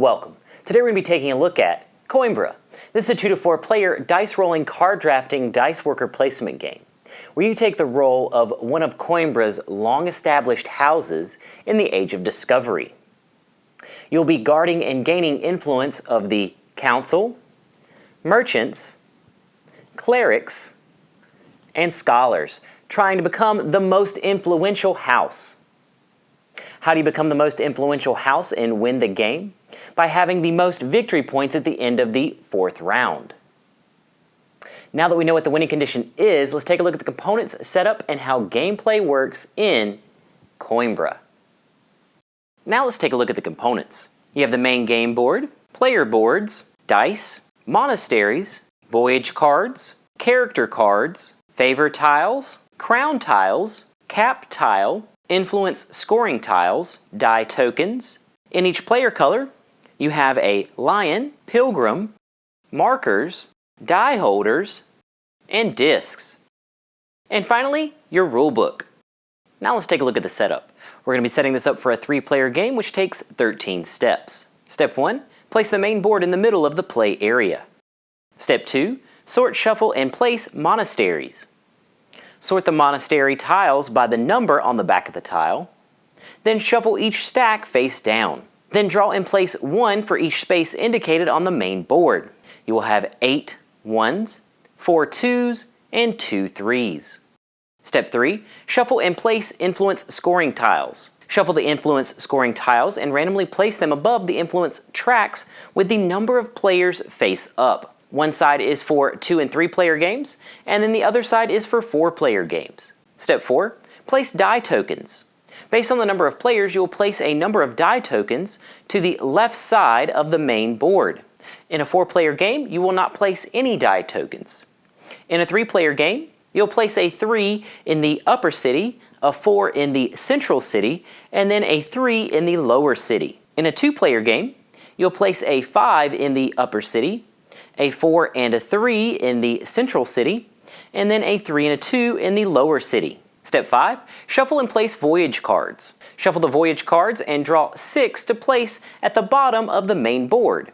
Welcome. Today we're going to be taking a look at Coimbra. This is a 2 to 4 player dice rolling card drafting dice worker placement game, where you take the role of one of Coimbra's long established houses in the Age of Discovery. You'll be guarding and gaining influence of the council, merchants, clerics, and scholars, trying to become the most influential house. How do you become the most influential house and win the game? By having the most victory points at the end of the 4th round. Now that we know what the winning condition is, let's take a look at the components, setup, and how gameplay works in Coimbra. Now let's take a look at the components. You have the main game board, player boards, dice, monasteries, voyage cards, character cards, favor tiles, crown tiles, cap tile, influence scoring tiles, die tokens. In each player color, you have a lion, pilgrim, markers, die holders, and discs. And finally, your rulebook. Now let's take a look at the setup. We're going to be setting this up for a 3-player game, which takes 13 steps. Step 1, place the main board in the middle of the play area. Step 2, sort, shuffle, and place monasteries. Sort the monastery tiles by the number on the back of the tile. Then shuffle each stack face down. Then draw and place 1 for each space indicated on the main board. You will have 8 1s, 4 2s, and 2 3s. Step 3, shuffle and place influence scoring tiles. Shuffle the influence scoring tiles and randomly place them above the influence tracks with the number of players face up. One side is for 2 and 3 player games, and then the other side is for 4 player games. Step 4, place die tokens. Based on the number of players, you will place a number of die tokens to the left side of the main board. In a 4-player game, you will not place any die tokens. In a 3-player game, you'll place a 3 in the upper city, a 4 in the central city, and then a 3 in the lower city. In a 2-player game, you'll place a 5 in the upper city, a 4 and a 3 in the central city, and then a 3 and a 2 in the lower city. Step 5, shuffle and place voyage cards. Shuffle the voyage cards and draw 6 to place at the bottom of the main board.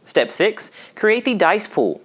Step 6, create the dice pool.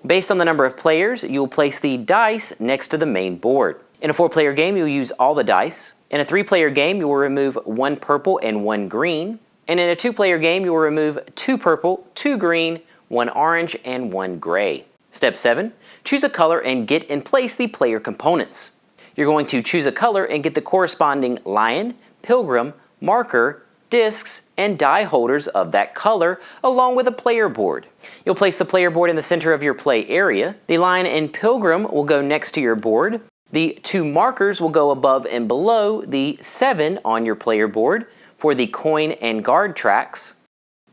Based on the number of players, you will place the dice next to the main board. In a 4-player game, you'll use all the dice. In a 3-player game, you will remove 1 purple and 1 green. And in a 2-player game, you will remove 2 purple, 2 green, 1 orange, and 1 gray. Step 7, choose a color and get and place the player components. You're going to choose a color and get the corresponding lion, pilgrim, marker, discs, and die holders of that color, along with a player board. You'll place the player board in the center of your play area. The lion and pilgrim will go next to your board. The 2 markers will go above and below the 7 on your player board for the coin and guard tracks.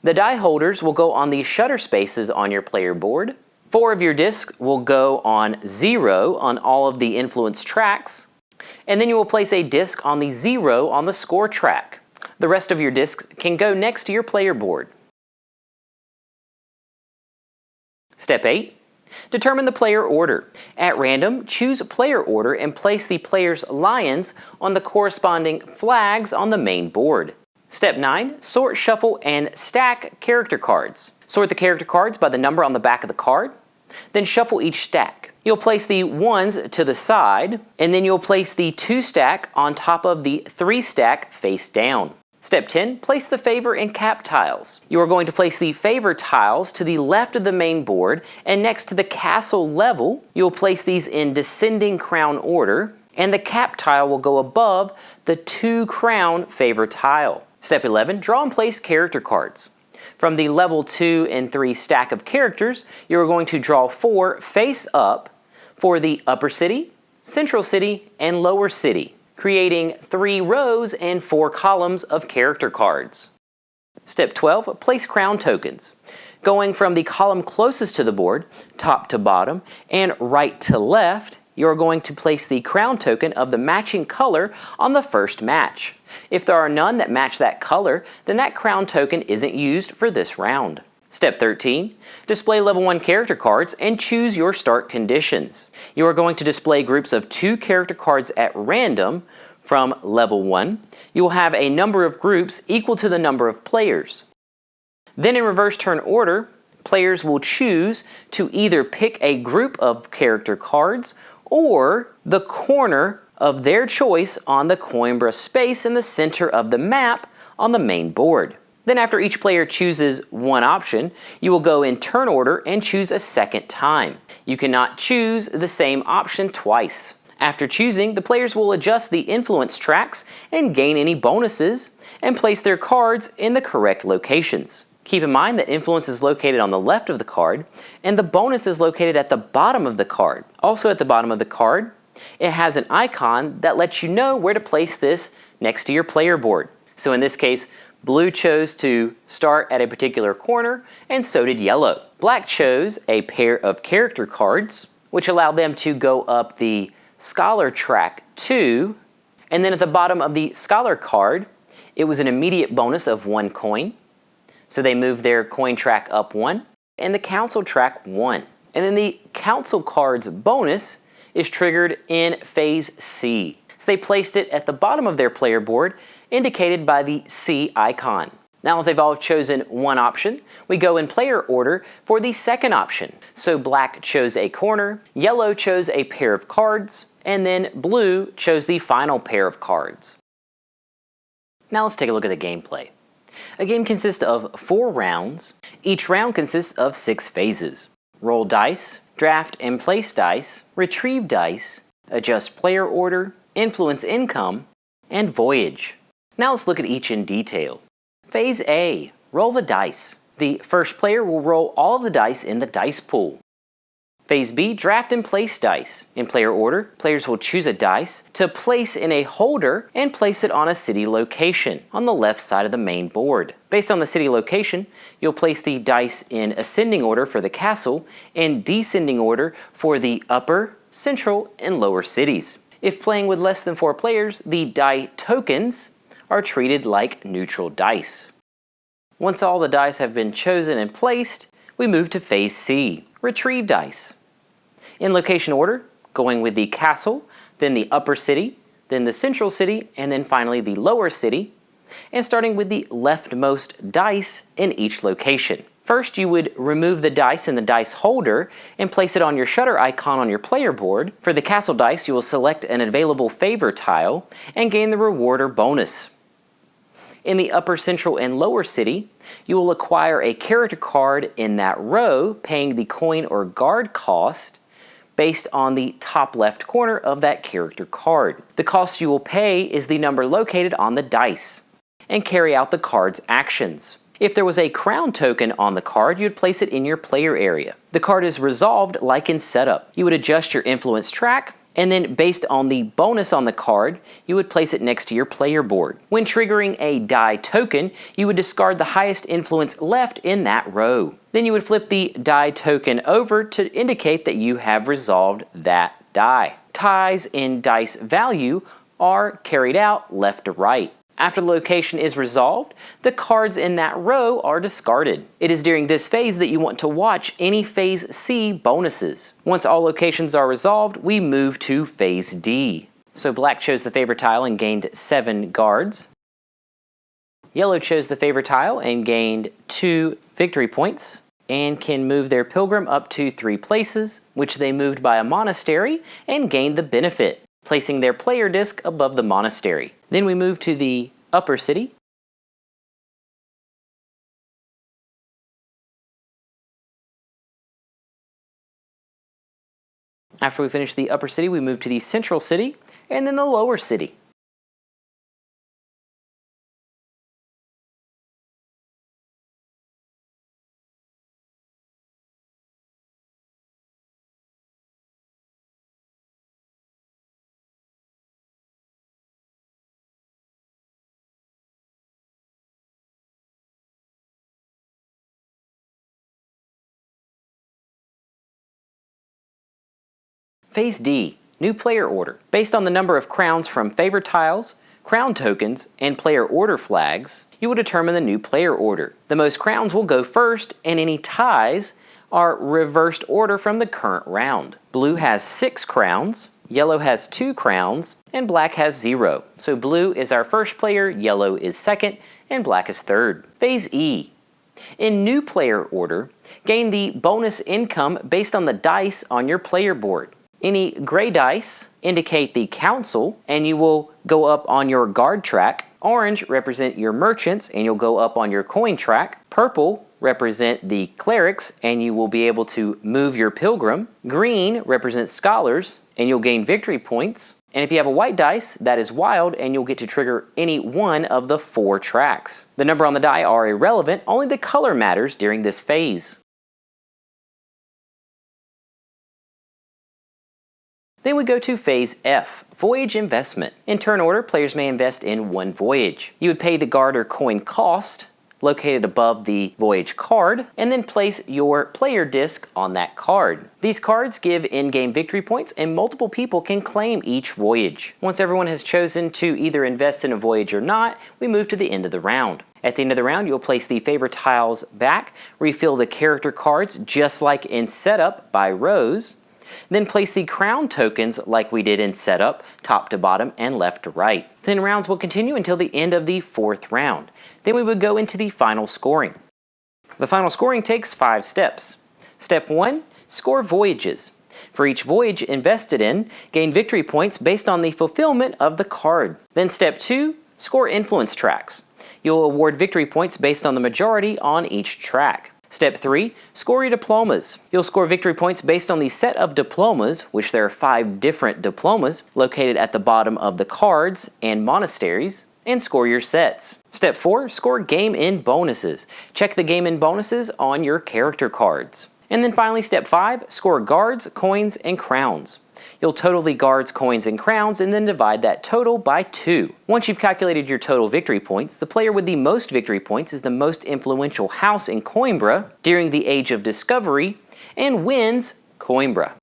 The die holders will go on the shutter spaces on your player board. 4 of your discs will go on 0 on all of the influence tracks. And then you will place a disc on the 0 on the score track. The rest of your discs can go next to your player board. Step 8, determine the player order. At random, choose a player order and place the player's lions on the corresponding flags on the main board. Step 9, sort, shuffle, and stack character cards. Sort the character cards by the number on the back of the card. Then shuffle each stack. You'll place the 1s to the side, and then you'll place the 2 stack on top of the 3 stack face down. Step 10, place the favor and cap tiles. You are going to place the favor tiles to the left of the main board, and next to the castle level, you'll place these in descending crown order, and the cap tile will go above the 2 crown favor tile. Step 11, draw and place character cards. From the level 2 and 3 stack of characters, you are going to draw 4 face up for the upper city, central city, and lower city, creating 3 rows and 4 columns of character cards. Step 12, place crown tokens. Going from the column closest to the board, top to bottom, and right to left, you're going to place the crown token of the matching color on the first match. If there are none that match that color, then that crown token isn't used for this round. Step 13, display level 1 character cards and choose your start conditions. You are going to display groups of 2 character cards at random from level 1. You will have a number of groups equal to the number of players. Then in reverse turn order, players will choose to either pick a group of character cards or the corner of their choice on the Coimbra space in the center of the map on the main board. Then after each player chooses one option, you will go in turn order and choose a second time. You cannot choose the same option twice. After choosing, the players will adjust the influence tracks and gain any bonuses and place their cards in the correct locations. Keep in mind that influence is located on the left of the card and the bonus is located at the bottom of the card. Also at the bottom of the card, it has an icon that lets you know where to place this next to your player board. So in this case, blue chose to start at a particular corner and so did yellow. Black chose a pair of character cards, which allowed them to go up the Scholar track 2, and then at the bottom of the Scholar card, it was an immediate bonus of 1 coin. So they moved their coin track up 1, and the Council track 1. And then the Council card's bonus is triggered in Phase C. So they placed it at the bottom of their player board, indicated by the C icon. Now that they've all chosen one option, we go in player order for the second option. So black chose a corner, yellow chose a pair of cards, and then blue chose the final pair of cards. Now let's take a look at the gameplay. A game consists of 4 rounds. Each round consists of 6 phases. Roll dice, draft and place dice, retrieve dice, adjust player order, influence income, and voyage. Now let's look at each in detail. Phase A, roll the dice. The first player will roll all of the dice in the dice pool. Phase B, draft and place dice. In player order, players will choose a dice to place in a holder and place it on a city location on the left side of the main board. Based on the city location, you'll place the dice in ascending order for the castle and descending order for the upper, central, and lower cities. If playing with less than 4 players, the die tokens are treated like neutral dice. Once all the dice have been chosen and placed, we move to Phase C, retrieve dice. In location order, going with the castle, then the upper city, then the central city, and then finally the lower city, and starting with the leftmost dice in each location. First, you would remove the dice in the dice holder and place it on your shutter icon on your player board. For the castle dice, you will select an available favor tile and gain the reward or bonus. In the upper, central, and lower city, you will acquire a character card in that row, paying the coin or guard cost based on the top left corner of that character card. The cost you will pay is the number located on the dice and carry out the card's actions. If there was a crown token on the card, you would place it in your player area. The card is resolved like in setup. You would adjust your influence track, and then based on the bonus on the card, you would place it next to your player board. When triggering a die token, you would discard the highest influence left in that row. Then you would flip the die token over to indicate that you have resolved that die. Ties in dice value are carried out left to right. After the location is resolved, the cards in that row are discarded. It is during this phase that you want to watch any Phase C bonuses. Once all locations are resolved, we move to Phase D. So black chose the favor tile and gained 7 guards. Yellow chose the favor tile and gained 2 victory points and can move their pilgrim up to 3 places, which they moved by a monastery and gained the benefit, placing their player disc above the monastery. Then we move to the upper city. After we finish the upper city, we move to the central city and then the lower city. Phase D, new player order. Based on the number of crowns from favor tiles, crown tokens, and player order flags, you will determine the new player order. The most crowns will go first, and any ties are reversed order from the current round. Blue has 6 crowns, yellow has 2 crowns, and black has 0. So blue is our first player, yellow is second, and black is third. Phase E, In new player order, gain the bonus income based on the dice on your player board. Any gray dice indicate the council, and you will go up on your guard track. Orange represent your merchants, and you'll go up on your coin track. Purple represent the clerics, and you will be able to move your pilgrim. Green represents scholars, and you'll gain victory points. And if you have a white dice, that is wild, and you'll get to trigger any one of the 4 tracks. The number on the die are irrelevant, only the color matters during this phase. Then we go to Phase F, Voyage Investment. In turn order, players may invest in 1 voyage. You would pay the guard or coin cost, located above the voyage card, and then place your player disc on that card. These cards give in-game victory points, and multiple people can claim each voyage. Once everyone has chosen to either invest in a voyage or not, we move to the end of the round. At the end of the round, you'll place the favorite tiles back, refill the character cards just like in setup by rows, then place the crown tokens like we did in setup, top to bottom and left to right. Then rounds will continue until the end of the 4th round. Then we would go into the final scoring. The final scoring takes 5 steps. Step 1, score voyages. For each voyage invested in, gain victory points based on the fulfillment of the card. Then step 2, score influence tracks. You'll award victory points based on the majority on each track. Step 3, score your diplomas. You'll score victory points based on the set of diplomas, which there are 5 different diplomas located at the bottom of the cards and monasteries, and score your sets. Step 4, score game in bonuses. Check the game in bonuses on your character cards. And then finally, step 5, score guards, coins, and crowns. You'll total the guards, coins, and crowns and then divide that total by 2. Once you've calculated your total victory points, the player with the most victory points is the most influential house in Coimbra during the Age of Discovery and wins Coimbra.